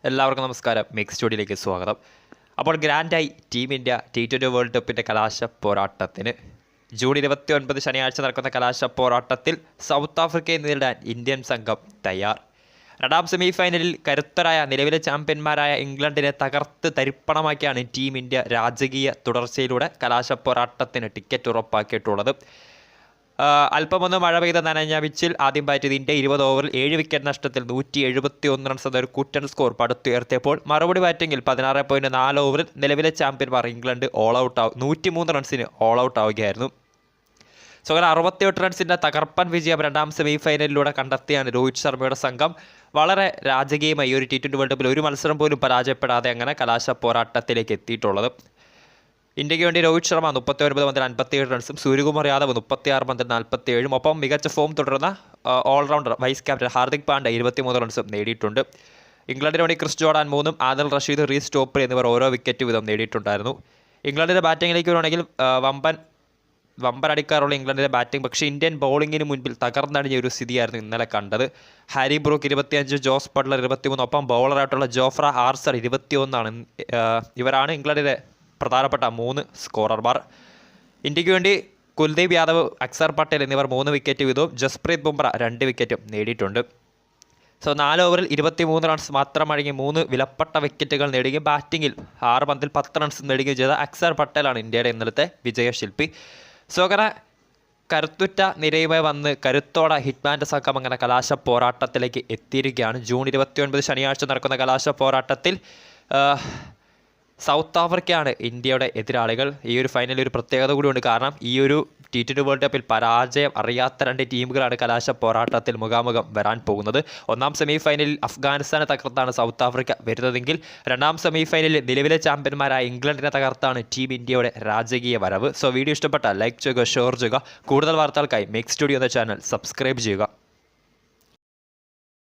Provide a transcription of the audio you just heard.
എല്ലാവർക്കും നമസ്കാരം. മിക്സ് സ്റ്റുഡിയോയിലേക്ക് സ്വാഗതം. അപ്പോൾ ഗ്രാൻഡായി ടീം ഇന്ത്യ T20 വേൾഡ് കപ്പിൻ്റെ കലാശ പോരാട്ടത്തിന് ജൂൺ 29 ശനിയാഴ്ച നടക്കുന്ന കലാശ പോരാട്ടത്തിൽ സൗത്ത് ആഫ്രിക്കയെ നേരിടാൻ ഇന്ത്യൻ സംഘം തയ്യാർ. രണ്ടാം സെമി ഫൈനലിൽ കരുത്തരായ നിലവിലെ ചാമ്പ്യന്മാരായ ഇംഗ്ലണ്ടിനെ തകർത്ത് തരിപ്പണമാക്കിയാണ് ടീം ഇന്ത്യ രാജകീയ തുടർച്ചയിലൂടെ കലാശ പോരാട്ടത്തിന് ടിക്കറ്റ് ഉറപ്പാക്കിയിട്ടുള്ളത്. അല്പമൊന്ന് മഴ പെയ്ത നനഞ്ഞ പിച്ചിൽ ആദ്യം ബാറ്റ് ചെയ്ത് ഇന്ത്യ 20 ഓവറിൽ 7 വിക്കറ്റ് നഷ്ടത്തിൽ 171 റൺസ് എന്ന ഒരു കൂറ്റൻ സ്കോർ പടുത്തുയർത്തിയപ്പോൾ മറുപടി ബാറ്റിംഗിൽ 16.4 ഓവറിൽ നിലവിലെ ചാമ്പ്യന്മാർ ഇംഗ്ലണ്ട് 103 റൺസിന് ഓൾ ഔട്ട് ആവുകയായിരുന്നു. സോ അങ്ങനെ 68 റൺസിൻ്റെ തകർപ്പൻ വിജയം രണ്ടാം സെമി ഫൈനലിലൂടെ കണ്ടെത്തിയാണ് രോഹിത് ശർമ്മയുടെ സംഘം വളരെ രാജകീയമായി ഒരു T20 വേൾഡ് കപ്പിൽ ഒരു മത്സരം പോലും പരാജയപ്പെടാതെ അങ്ങനെ കലാശ പോരാട്ടത്തിലേക്ക് എത്തിയിട്ടുള്ളത്. ഇന്ത്യയ്ക്ക് വേണ്ടി രോഹിത് ശർമ്മ 39 പന്തിൽ 57 റൺസും സൂര്യകുമാർ യാദവ് 36 പന്തിൽ 47 ഒപ്പം മികച്ച ഫോം തുടരുന്ന all rounder vice captain Hardik Pandya 23 റൺസും നേടിയിട്ടുണ്ട്. ഇംഗ്ലണ്ടിന് വേണ്ടി Chris Jordan 3 Adil Rashid, Reece Topley എന്നിവർ ഓരോ വിക്കറ്റ് വീതം നേടിയിട്ടുണ്ടായിരുന്നു. ഇംഗ്ലണ്ടിൻ്റെ ബാറ്റിങ്ങിലേക്ക് വരുവാണെങ്കിൽ വമ്പൻ അടിക്കാറുള്ള ഇംഗ്ലണ്ടിൻ്റെ ബാറ്റിംഗ്, പക്ഷേ ഇന്ത്യൻ ബൗളിങ്ങിന് മുൻപിൽ തകർന്നടിഞ്ഞ ഒരു സ്ഥിതിയായിരുന്നു ഇന്നലെ കണ്ടത്. ഹാരി ബ്രൂക്ക് 25, ജോസ് ബട്ട്ലർ 23, ഒപ്പം ബൗളറായിട്ടുള്ള ജോഫ്ര ആർച്ചർ 21 ഇവരാണ് ഇംഗ്ലണ്ടിലെ പ്രധാനപ്പെട്ട 3 സ്കോറർമാർ. ഇന്ത്യക്ക് വേണ്ടി കുൽദീപ് യാദവ്, അക്സർ പട്ടേൽ എന്നിവർ 3 വിക്കറ്റ് വീതവും ജസ്പ്രീത് ബുംറ 2 വിക്കറ്റും നേടിയിട്ടുണ്ട്. സോ 4 ഓവറിൽ 23 റൺസ് മാത്രം അടങ്ങി 3 വിലപ്പെട്ട വിക്കറ്റുകൾ നേടുകയും ബാറ്റിങ്ങിൽ 6 പന്തിൽ 10 റൺസ് നേടുകയും ചെയ്ത അക്സർ പട്ടേലാണ് ഇന്ത്യയുടെ ഇന്നലത്തെ വിജയശില്പി. സോ അങ്ങനെ കരുത്തുറ്റ നിരയുമായി വന്ന് കരുത്തോടെ ഹിറ്റ്മാൻ്റെ സംഘം അങ്ങനെ കലാശ പോരാട്ടത്തിലേക്ക് എത്തിയിരിക്കുകയാണ്. ജൂൺ 29 ശനിയാഴ്ച നടക്കുന്ന കലാശ പോരാട്ടത്തിൽ സൗത്ത് ആഫ്രിക്കയാണ് ഇന്ത്യയുടെ എതിരാളികൾ. ഈ ഒരു ഫൈനലിൽ ഒരു പ്രത്യേകത കൂടിയുണ്ട്. കാരണം ഈ ഒരു T20 വേൾഡ് കപ്പിൽ പരാജയം അറിയാത്ത 2 ടീമുകളാണ് കലാശ പോരാട്ടത്തിൽ മുഖാമുഖം വരാൻ പോകുന്നത്. ഒന്നാം സെമി ഫൈനലിൽ അഫ്ഗാനിസ്ഥാനെ തകർത്താണ് സൗത്ത് ആഫ്രിക്ക വരുന്നതെങ്കിൽ രണ്ടാം സെമി ഫൈനലിൽ നിലവിലെ ചാമ്പ്യന്മാരായ ഇംഗ്ലണ്ടിനെ തകർത്താണ് ടീം ഇന്ത്യയുടെ രാജകീയ വരവ്. സോ വീഡിയോ ഇഷ്ടപ്പെട്ടാൽ ലൈക്ക് ചെയ്യുക, ഷെയർ ചെയ്യുക. കൂടുതൽ വാർത്തകൾക്കായി മിക്സ് സ്റ്റുഡിയോ എന്ന ചാനൽ സബ്സ്ക്രൈബ് ചെയ്യുക.